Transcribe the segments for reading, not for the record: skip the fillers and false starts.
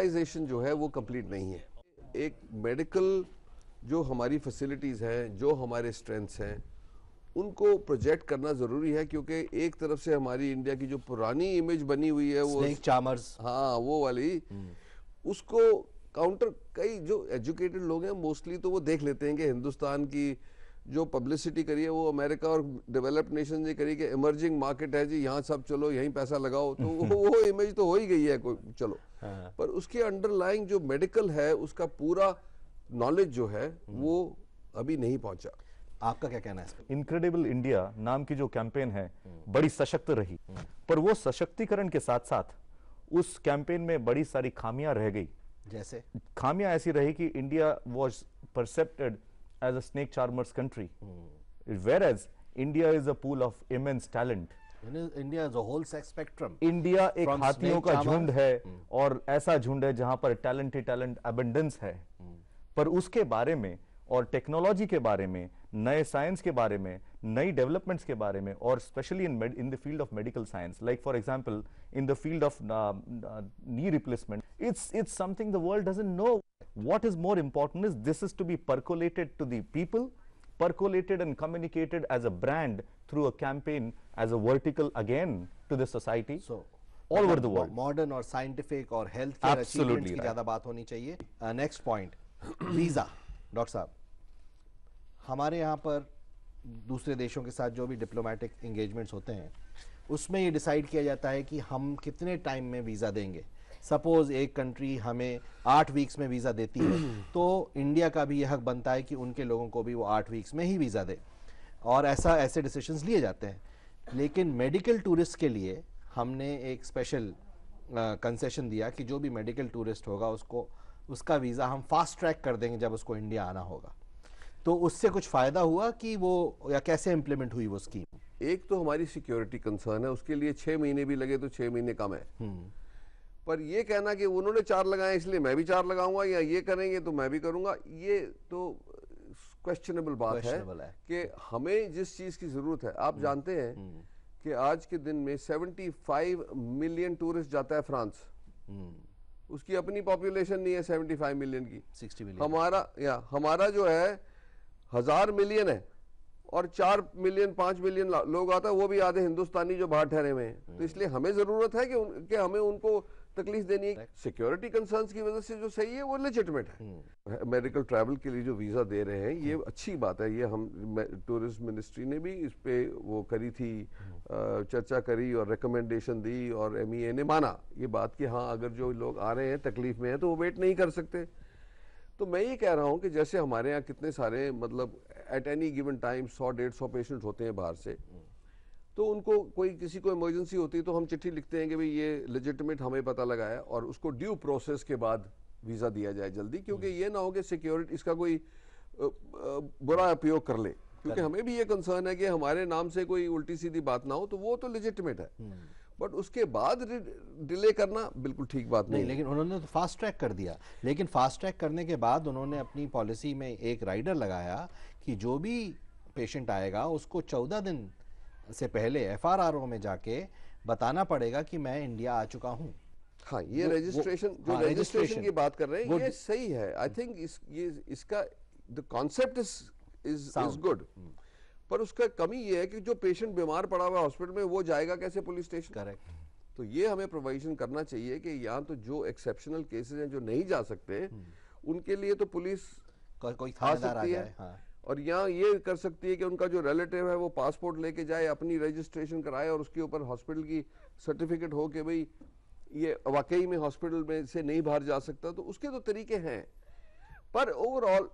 जो है वो कंप्लीट नहीं है। एक मेडिकल जो हमारी फैसिलिटीज़ हैं, जो हमारे स्ट्रेंथ्स हैं, उनको प्रोजेक्ट करना ज़रूरी है, क्योंकि एक तरफ से हमारी इंडिया की जो पुरानी इमेज बनी हुई है वो स्नेक चार्मर्स, हाँ वो वाली, उसको काउंटर कई जो एजुकेटेड लोग हैं मोस्टली तो वो देख लेते हैं कि हिंदुस्तान की जो पब्लिसिटी करी है वो अमेरिका और डेवलप्ड नेशन ने करी कि इमर्जिंग मार्केट है जी, यहाँ सब चलो यहीं पैसा लगाओ, तो वो इमेज तो हो ही गई है कोई चलो। हाँ। पर उसके अंडरलाइंग जो मेडिकल है उसका पूरा नॉलेज जो है वो अभी नहीं पहुंचा। आपका क्या कहना है? इनक्रेडिबल इंडिया नाम की जो कैंपेन है बड़ी सशक्त रही, पर वो सशक्तिकरण के साथ साथ उस कैंपेन में बड़ी सारी खामियां रह गई। जैसे खामियां ऐसी रही कि India was perceived as a snake charmers country, whereas India is a pool of immense talent. India is a whole sex spectrum. India एक हाथियों का झुंड है और ऐसा झुंड है जहां पर टैलेंट ही टैलेंट अबंडेंस है, पर उसके बारे में और टेक्नोलॉजी के बारे में, नए साइंस के बारे में, नई डेवलपमेंट्स के बारे में, और specially in the field of medical science, like for example in the field of knee replacement, it's something the world doesn't know. What is more important is this is to be percolated to the people, percolated and communicated as a brand through a campaign as a vertical again to the society. So all over the world, modern और scientific और healthcare achievements की ज़्यादा बात होनी चाहिए। Next point, visa. Doctor साहब, हमारे यहाँ पर दूसरे देशों के साथ जो भी डिप्लोमेटिक एंगेजमेंट्स होते हैं उसमें ये डिसाइड किया जाता है कि हम कितने टाइम में वीज़ा देंगे। सपोज एक कंट्री हमें 8 वीक्स में वीज़ा देती है तो इंडिया का भी यह हक बनता है कि उनके लोगों को भी वो 8 वीक्स में ही वीज़ा दे, और ऐसे डिसीजंस लिए जाते हैं। लेकिन मेडिकल टूरिस्ट के लिए हमने एक स्पेशल कंसेशन दिया कि जो भी मेडिकल टूरिस्ट होगा उसका वीज़ा हम फास्ट ट्रैक कर देंगे जब उसको इंडिया आना होगा। तो उससे कुछ फ़ायदा हुआ कि वो, या कैसे इम्प्लीमेंट हुई वो स्कीम? एक तो हमारी सिक्योरिटी कंसर्न है, उसके लिए 6 महीने भी लगे तो 6 महीने कम है। पर ये कहना कि उन्होंने 4 लगाए इसलिए मैं भी 4 लगाऊंगा, या ये करेंगे तो मैं भी करूंगा, ये तो क्वेश्चनेबल बात है कि हमें जिस चीज की जरूरत है, आप जानते हैं कि आज के दिन में 75 मिलियन टूरिस्ट जाता है फ्रांस, उसकी अपनी पॉपुलेशन नहीं है 75 मिलियन की, 60 मिलियन। हमारा जो है 1000 मिलियन है और 4 मिलियन 5 मिलियन लोग आता है, वो भी आधे हिंदुस्तानी जो बाहर ठहरे हुए हैं। तो इसलिए हमें जरूरत है कि हमें उनको तकलीफ देनी है। सिक्योरिटी कंसर्न्स की वजह से जो सही है वो लेजिटिमेट है। मेडिकल ट्रैवल के लिए जो वीज़ा दे रहे हैं ये अच्छी बात है। ये हम टूरिज्म मिनिस्ट्री ने भी इस पे वो करी थी, चर्चा करी और रिकमेंडेशन दी, और MEA ने माना ये बात कि हाँ अगर जो लोग आ रहे हैं तकलीफ में हैं तो वो वेट नहीं कर सकते। तो मैं ये कह रहा हूँ कि जैसे हमारे यहाँ कितने सारे मतलब at any given time 100-150 patient होते हैं बाहर से, तो उनको किसी को इमरजेंसी होती है तो हम चिट्ठी लिखते हैं कि भाई ये लेजिटिमेट हमें पता लगा है, और उसको ड्यू प्रोसेस के बाद वीज़ा दिया जाए जल्दी, क्योंकि ये ना हो कि सिक्योरिटी इसका कोई बुरा उपयोग कर ले, क्योंकि हमें भी ये कंसर्न है कि हमारे नाम से कोई उल्टी सीधी बात ना हो, तो वो तो लेजिटिमेट है, बट उसके बाद डिले करना बिल्कुल ठीक बात नहीं। लेकिन उन्होंने तो फास्ट ट्रैक कर दिया, लेकिन फास्ट ट्रैक करने के बाद उन्होंने अपनी पॉलिसी में एक राइडर लगाया कि जो भी पेशेंट आएगा उसको 14 दिन से पहले FRRO में जाके बताना पड़ेगा कि मैं इंडिया आ चुका हूं। हाँ, ये रजिस्ट्रेशन की बात कर रहे हैं, ये सही है। आई थिंक इसका द कॉन्सेप्ट इज गुड, पर उसका कमी ये है कि जो पेशेंट बीमार पड़ा हुआ हॉस्पिटल में वो जाएगा कैसे पुलिस स्टेशन? करेक्ट। तो ये हमें प्रोविजन करना चाहिए कि यहाँ तो जो एक्सेप्शनल केसेस हैं जो नहीं जा सकते उनके लिए तो पुलिस कोई थानेदार आ जाए। हाँ। और यहाँ ये कर सकती है कि उनका जो रिलेटिव है वो पासपोर्ट लेके जाए, अपनी रजिस्ट्रेशन कराए, और उसके ऊपर हॉस्पिटल की सर्टिफिकेट हो कि भाई ये वाकई में हॉस्पिटल में से नहीं बाहर जा सकता। तो उसके तो तरीके हैं, पर ओवरऑल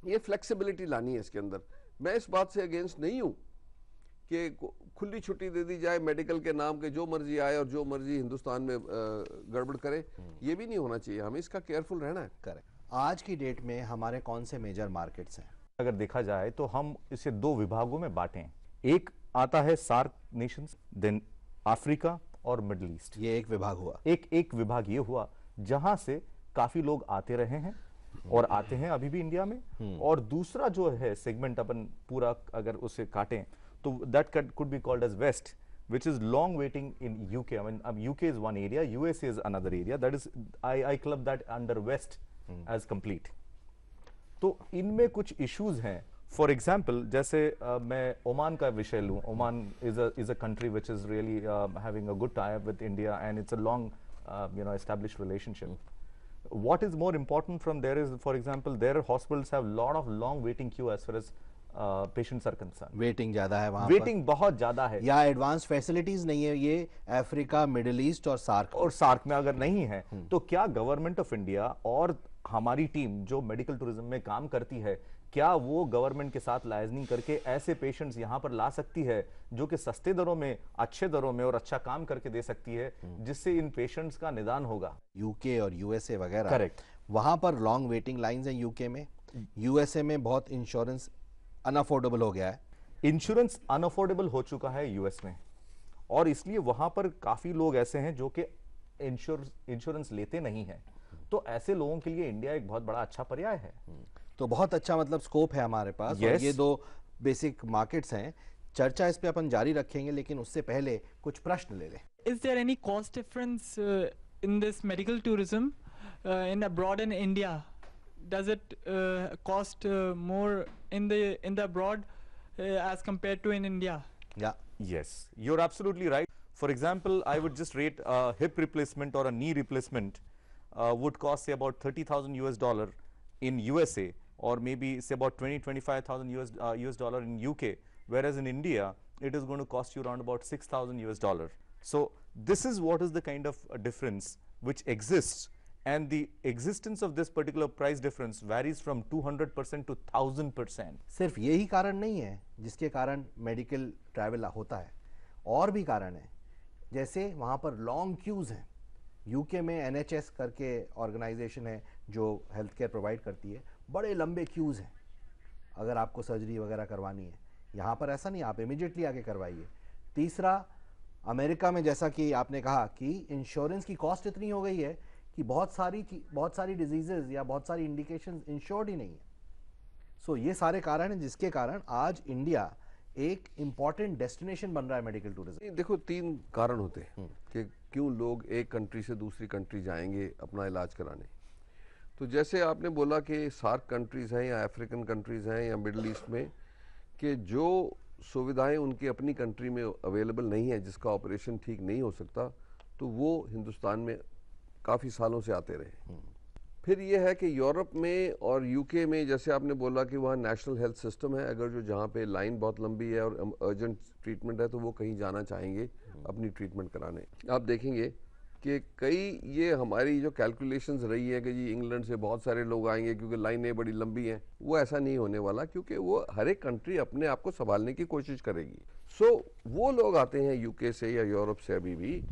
ये फ्लेक्सिबिलिटी लानी है इसके अंदर। मैं इस बात से अगेंस्ट नहीं हूँ कि खुली छुट्टी दे दी जाए मेडिकल के नाम के, जो मर्जी आए और जो मर्जी हिंदुस्तान में गड़बड़ करे, ये भी नहीं होना चाहिए। हमें इसका केयरफुल रहना है। करेक्ट। आज की डेट में हमारे कौन से मेजर मार्केट्स हैं? अगर देखा जाए तो हम इसे 2 विभागों में बांटें। एक आता है सार्क नेशंस, देन अफ्रीका और मिडिल ईस्ट। ये एक विभाग हुआ। एक विभाग ये हुआ जहां से काफी लोग आते रहे हैं और आते हैं अभी भी इंडिया में। और दूसरा जो है सेगमेंट अपन पूरा अगर उसे काटें तो that could be called as waste, which is long waiting in UK. I mean, UK is one area, USA is another area. That is, I club that under West as complete. तो इनमें कुछ issues हैं. For example, जैसे मैं Oman का विषय लूँ. Oman is a country which is really having a good tie-up with India, and it's a long, established relationship. What is more important from there is, for example, their hospitals have lot of long waiting queue as far as patients are concern. Waiting ज्यादा है वहां, waiting बहुत ज्यादा है, या advance facilities नहीं है. ये अफ्रीका, मिडिल ईस्ट और सार्क में अगर नहीं है तो क्या गवर्नमेंट ऑफ इंडिया और हमारी टीम जो मेडिकल टूरिज्म में काम करती है, क्या वो गवर्नमेंट के साथ लाइजनिंग करके ऐसे पेशेंट्स यहां पर ला सकती है जो कि सस्ते दरों में, अच्छे दरों में और अच्छा काम करके दे सकती है, जिससे इन पेशेंट्स का निदान होगा. यूके और यूएसए वगैरह, करेक्ट, वहां पर लॉन्ग वेटिंग लाइंस हैं यूके में. यूएसए में बहुत इंश्योरेंस अनअफोर्डेबल हो गया है. इंश्योरेंस अनअफोर्डेबल हो चुका है यूएस में, और इसलिए वहां पर काफी लोग ऐसे हैं जो कि इंश्योरेंस लेते नहीं हैं. तो ऐसे लोगों के लिए इंडिया एक बहुत बड़ा अच्छा पर्याय है. तो बहुत अच्छा मतलब स्कोप है हमारे पास. yes. और ये दो बेसिक मार्केट्स हैं. चर्चा इस पे अपन जारी रखेंगे, लेकिन उससे पहले कुछ प्रश्न ले लें. Is there any cost difference in this medical tourism in abroad and India? Does it cost more in the abroad as compared to in India? Yeah. Yes, you're absolutely right. For example, I would just rate a hip replacement or a knee replacement would cost say about $30,000 in USA, or maybe say about 20-25,000 US dollar in UK, whereas in India it is going to cost you around about $6,000. So this is what is the kind of difference which exists, and the existence of this particular price difference varies from 200% to 1000%. सिर्फ यही कारण नहीं है जिसके कारण medical travel होता है, और भी कारण है. जैसे वहाँ पर लॉन्ग क्यूज हैं. यूके में NHS करके ऑर्गेनाइजेशन है जो हेल्थ केयर प्रोवाइड करती है. बड़े लंबे क्यूज हैं अगर आपको सर्जरी वगैरह करवानी है. यहाँ पर ऐसा नहीं, आप इमीडिएटली आके करवाइए. तीसरा, अमेरिका में जैसा कि आपने कहा कि इंश्योरेंस की कॉस्ट इतनी हो गई है कि बहुत सारी डिजीजेज या बहुत सारी इंडिकेशंस इंश्योर्ड ही नहीं है. सो ये सारे कारण हैं जिसके कारण आज इंडिया एक इंपॉर्टेंट डेस्टिनेशन बन रहा है मेडिकल टूरिज्म. देखो, 3 कारण होते हैं कि क्यों लोग एक कंट्री से दूसरी कंट्री जाएंगे अपना इलाज कराने. तो जैसे आपने बोला कि सार्क कंट्रीज हैं या अफ्रीकन कंट्रीज हैं या मिडिल ईस्ट में, कि जो सुविधाएं उनकी अपनी कंट्री में अवेलेबल नहीं है, जिसका ऑपरेशन ठीक नहीं हो सकता, तो वो हिंदुस्तान में काफ़ी सालों से आते रहे. फिर ये है कि यूरोप में और यूके में, जैसे आपने बोला कि वहाँ नेशनल हेल्थ सिस्टम है, अगर जो जहाँ पे लाइन बहुत लंबी है और अर्जेंट ट्रीटमेंट है तो वो कहीं जाना चाहेंगे अपनी ट्रीटमेंट कराने. आप देखेंगे कि कई ये हमारी जो कैलकुलेशंस रही है कि जी इंग्लैंड से बहुत सारे लोग आएंगे क्योंकि लाइनें बड़ी लंबी हैं, वो ऐसा नहीं होने वाला, क्योंकि वो हर एक कंट्री अपने आप को संभालने की कोशिश करेगी. सो वो लोग आते हैं यूके से या यूरोप से अभी भी,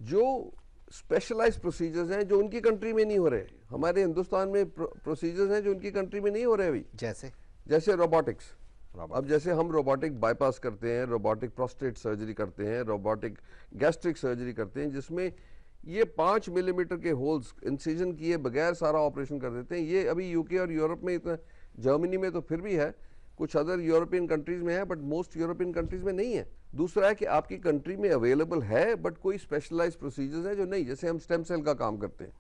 जो स्पेशलाइज्ड प्रोसीजर्स हैं जो उनकी कंट्री में नहीं हो रहे. हमारे हिंदुस्तान में प्रोसीजर्स हैं जो उनकी कंट्री में नहीं हो रहे अभी. जैसे रोबोटिक्स. अब जैसे हम रोबोटिक बाईपास करते हैं, रोबोटिक प्रोस्टेट सर्जरी करते हैं, रोबोटिक गैस्ट्रिक सर्जरी करते हैं, जिसमें ये 5 मिलीमीटर के होल्स इंसिजन किए बगैर सारा ऑपरेशन कर देते हैं. ये अभी यूके और यूरोप में इतना, जर्मनी में तो फिर भी है, कुछ अदर यूरोपियन कंट्रीज में है, बट मोस्ट यूरोपियन कंट्रीज में नहीं है. दूसरा है कि आपकी कंट्री में अवेलेबल है बट कोई स्पेशलाइज्ड प्रोसीजर्स है जो नहीं. जैसे हम स्टेम सेल का काम करते हैं,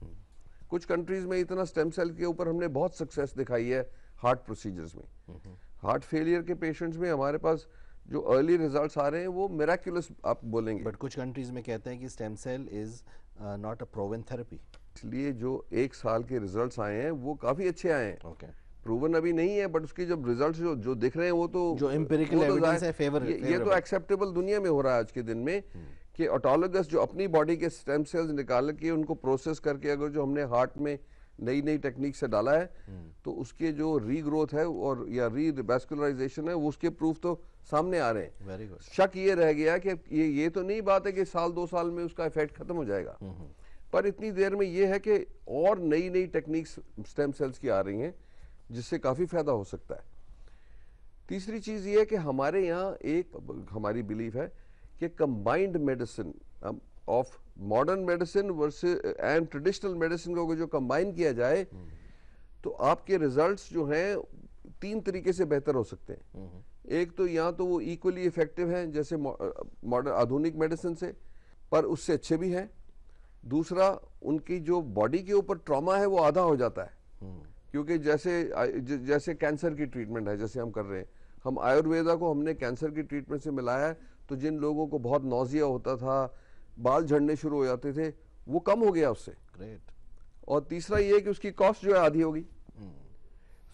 कुछ कंट्रीज में इतना स्टेम सेल के ऊपर हमने बहुत सक्सेस दिखाई है हार्ट प्रोसीजर्स में. हार्ट फेलियर के पेशेंट्स में हमारे पास जो अर्ली रिजल्ट्स आ रहे हैं वो मिराक्युलस आप बोलेंगे. बट कुछ कंट्रीज में कहते हैं कि stem cell is not a proven therapy. इसलिए जो 1 साल के रिजल्ट्स आए हैं वो काफी अच्छे आए हैं. ओके, प्रूवन अभी नहीं है, बट उसके जब रिजल्ट्स जो दिख रहे हैं वो तो जो एम्पिरिकल एविडेंस है फेवर. ये तो एक्सेप्टेबल दुनिया में हो रहा है आज के दिन में कि ऑटोलॉगस जो अपनी बॉडी के स्टेम सेल्स निकाल के उनको प्रोसेस करके अगर जो हमने हार्ट में नई टेक्निक से डाला है तो उसके जो रीग्रोथ है और या रीवैस्कुलराइजेशन है वो उसके प्रूफ तो सामने आ रहे हैं. Very good. शक ये रह गया कि ये तो नहीं बात है कि साल 2 साल में उसका इफेक्ट खत्म हो जाएगा, पर इतनी देर में ये है कि और नई टेक्निक्स स्टेम सेल्स की आ रही हैं जिससे काफी फायदा हो सकता है. तीसरी चीज ये है कि हमारे यहाँ एक हमारी बिलीफ है कि combined medicine of modern medicine versus and traditional medicine को जो कंबाइन किया जाए तो आपके रिजल्ट्स जो हैं 3 तरीके से बेहतर हो सकते हैं. एक तो यहाँ तो वो इक्वली इफेक्टिव हैं जैसे मॉडर्न आधुनिक मेडिसिन से, पर उससे अच्छे भी हैं। दूसरा, उनकी जो बॉडी के ऊपर ट्रॉमा है वो आधा हो जाता है, क्योंकि जैसे कैंसर की ट्रीटमेंट है, जैसे हम कर रहे हैं, हम आयुर्वेदा को हमने कैंसर की ट्रीटमेंट से मिलाया है, तो जिन लोगों को बहुत नौजिया होता था, बाल झड़ने शुरू हो जाते थे, वो कम हो गया उससे। ग्रेट। और तीसरा ये है कि उसकी कॉस्ट जो है आधी होगी।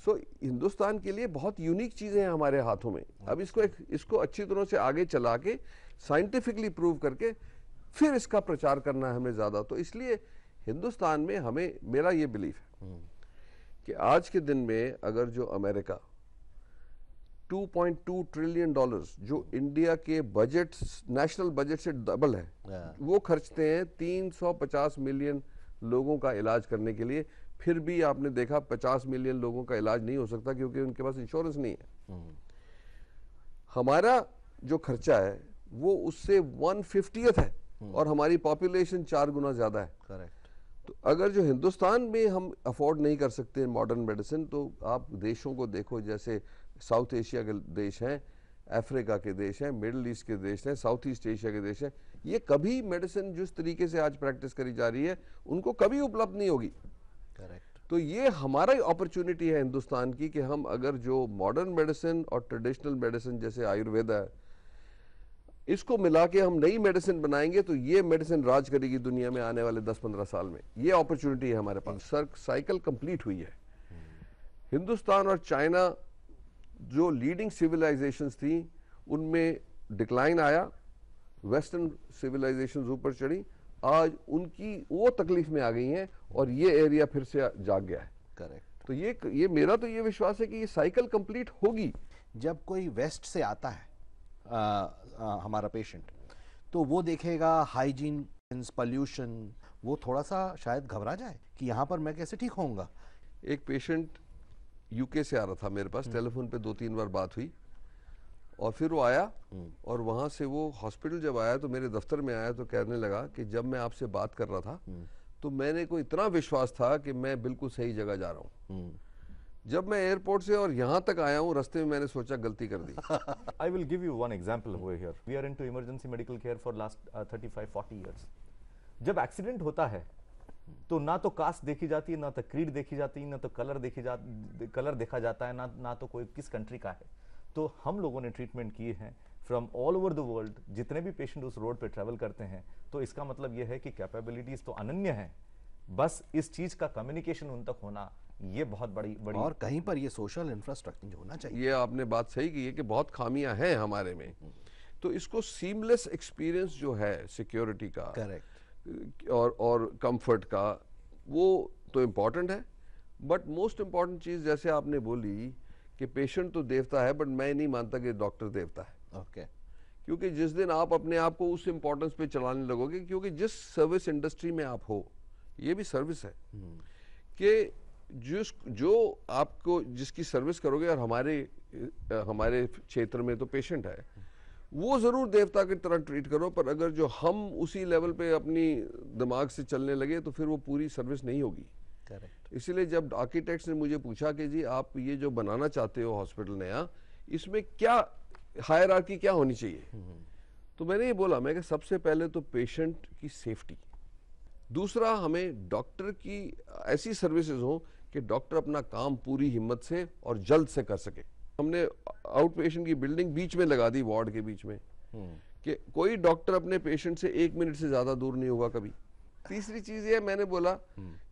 सो हिंदुस्तान के लिए बहुत यूनिक चीजें हैं हमारे हाथों में। अब इसको अच्छी तरह से आगे चला के साइंटिफिकली प्रूव करके फिर इसका प्रचार करना है हमें ज्यादा। तो इसलिए हिंदुस्तान में हमें, मेरा ये बिलीफ है कि आज के दिन में अगर जो अमेरिका 2.2 ट्रिलियन डॉलर्स जो इंडिया के बजट, नेशनल बजट से डबल है, वो खर्चते हैं 350 मिलियन लोगों का इलाज करने के लिए, फिर भी आपने देखा 50 मिलियन लोगों का इलाज नहीं हो सकता क्योंकि उनके पास इंश्योरेंस नहीं है। हमारा जो खर्चा है वो उससे 1/50 है और हमारी पॉपुलेशन 4 गुना ज्यादा है। करेक्ट। तो अगर जो हिंदुस्तान में हम अफोर्ड नहीं कर सकते मॉडर्न मेडिसिन, तो आप देशों को देखो, जैसे साउथ एशिया के देश हैं, अफ्रीका के देश हैं, मिडिल ईस्ट के देश हैं, साउथ ईस्ट एशिया के देश हैं, ये कभी मेडिसिन जिस तरीके से आज प्रैक्टिस करी जा रही है उनको कभी उपलब्ध नहीं होगी। करेक्ट। तो ये हमारा अपॉर्चुनिटी है हिंदुस्तान की कि हम अगर जो मॉडर्न मेडिसिन और ट्रेडिशनल मेडिसिन जैसे आयुर्वेदा है, इसको मिला के हम नई मेडिसिन बनाएंगे तो ये मेडिसिन राज करेगी दुनिया में आने वाले 10-15 साल में। ये अपॉर्चुनिटी है हमारे पास। साइकिल कंप्लीट हुई है। हिंदुस्तान और चाइना जो लीडिंग सिविलाइजेशंस थी उनमें डिक्लाइन आया, वेस्टर्न सिविलाइजेशंस ऊपर चढ़ी, आज उनकी वो तकलीफ में आ गई हैं और ये एरिया फिर से जाग गया है। करेक्ट। तो ये मेरा तो ये विश्वास है कि ये साइकिल कंप्लीट होगी। जब कोई वेस्ट से आता है हमारा पेशेंट, तो वो देखेगा हाइजीन, पॉल्यूशन, वो थोड़ा सा शायद घबरा जाए कि यहाँ पर मैं कैसे ठीक होऊंगा। एक पेशेंट यूके से आ रहा था मेरे पास, टेलीफोन पे 2-3 बार बात हुई और फिर वो आया और वहां से वो हॉस्पिटल जब आया तो मेरे दफ्तर में आया तो कहने लगा कि जब मैं आपसे बात कर रहा था तो मैंने को इतना विश्वास था कि मैं बिल्कुल सही जगह जा रहा हूँ, जब मैं एयरपोर्ट से और यहाँ तक आया हूँ रास्ते में मैंने सोचा गलती कर दी। I will give you one example over here. We are into emergency medical care for last 35-40 years. जब एक्सीडेंट होता है तो ना तो कास्ट देखी जाती है, ना तो क्रीड देखी जाती है, ना तो कलर देखा जाता है, ना तो कोई किस कंट्री का है। तो हम लोगों ने ट्रीटमेंट किए हैं from all over the world. जितने भी पेशेंट उस रोड पे ट्रैवल करते हैं तो इसका मतलब यह है कि कैपेबिलिटीज तो अनन्य है, बस इस चीज का कम्युनिकेशन उन तक होना ये बहुत बड़ी और कहीं पर ये सोशल इंफ्रास्ट्रक्चर होना चाहिए। ये आपने बात सही की है कि बहुत खामियां हैं हमारे में, तो इसको सीमलेस एक्सपीरियंस जो है सिक्योरिटी का, करेक्ट, और कंफर्ट का, वो तो इम्पोर्टेंट है। बट मोस्ट इम्पॉर्टेंट चीज जैसे आपने बोली कि पेशेंट तो देवता है, बट मैं नहीं मानता कि डॉक्टर देवता है। ओके। जो जिस दिन आप अपने आप को उस इम्पोर्टेंस पे चलाने लगोगे, क्योंकि जिस सर्विस इंडस्ट्री में आप हो, ये भी सर्विस है कि जो आपको जिसकी सर्विस करोगे, और हमारे क्षेत्र में तो पेशेंट है, वो जरूर देवता की तरह ट्रीट करो, पर अगर जो हम उसी लेवल पे अपनी दिमाग से चलने लगे तो फिर वो पूरी सर्विस नहीं होगी। करेक्ट। इसीलिए जब आर्किटेक्ट्स ने मुझे पूछा कि जी आप ये जो बनाना चाहते हो हॉस्पिटल नया, इसमें क्या हायरार्की क्या होनी चाहिए, तो मैंने ये बोला, मैं कि सबसे पहले तो पेशेंट की सेफ्टी, दूसरा हमें डॉक्टर की ऐसी सर्विसेज हो कि डॉक्टर अपना काम पूरी हिम्मत से और जल्द से कर सके। हमने आउट पेशेंट की बिल्डिंग बीच में लगा दी, वार्ड के बीच में, कि कोई डॉक्टर अपने पेशेंट से 1 मिनट से ज्यादा दूर नहीं होगा कभी। तीसरी चीज ये मैंने बोला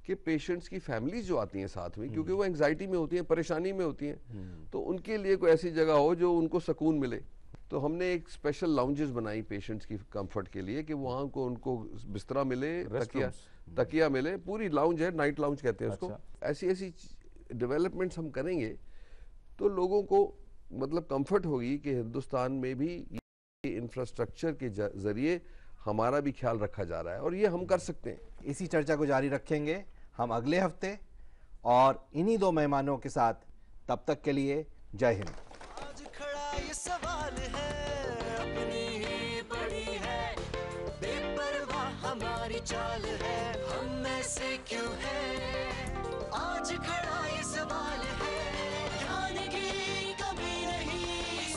कि पेशेंट्स की फैमिलीज जो आती हैं साथ में, क्योंकि वो एंग्जाइटी में होती हैं, परेशानी में होती हैं, तो उनके लिए कोई ऐसी जगह हो जो उनको सुकून मिले। तो हमने एक स्पेशल लाउंजेस बनाई पेशेंट्स की कंफर्ट के लिए कि वहाँ को उनको बिस्तरा मिले, तकिया मिले, पूरी लाउंज है, नाइट लाउंज कहते हैं उसको। ऐसी डेवलपमेंट्स हम करेंगे तो लोगों को मतलब कंफर्ट होगी कि हिंदुस्तान में भी ये इंफ्रास्ट्रक्चर के जरिए हमारा भी ख्याल रखा जा रहा है, और ये हम कर सकते हैं। इसी चर्चा को जारी रखेंगे हम अगले हफ्ते और इन्हीं 2 मेहमानों के साथ। तब तक के लिए जय हिंद। आज खड़ा ये सवाल है, अपनी ही बड़ी है, बेपरवाह हमारी चाल है, हम में से क्यों है। आज खड़ा ये सवाल है, ध्यान की कमी नहीं,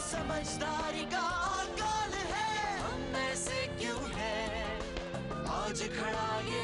आज खड़ा ये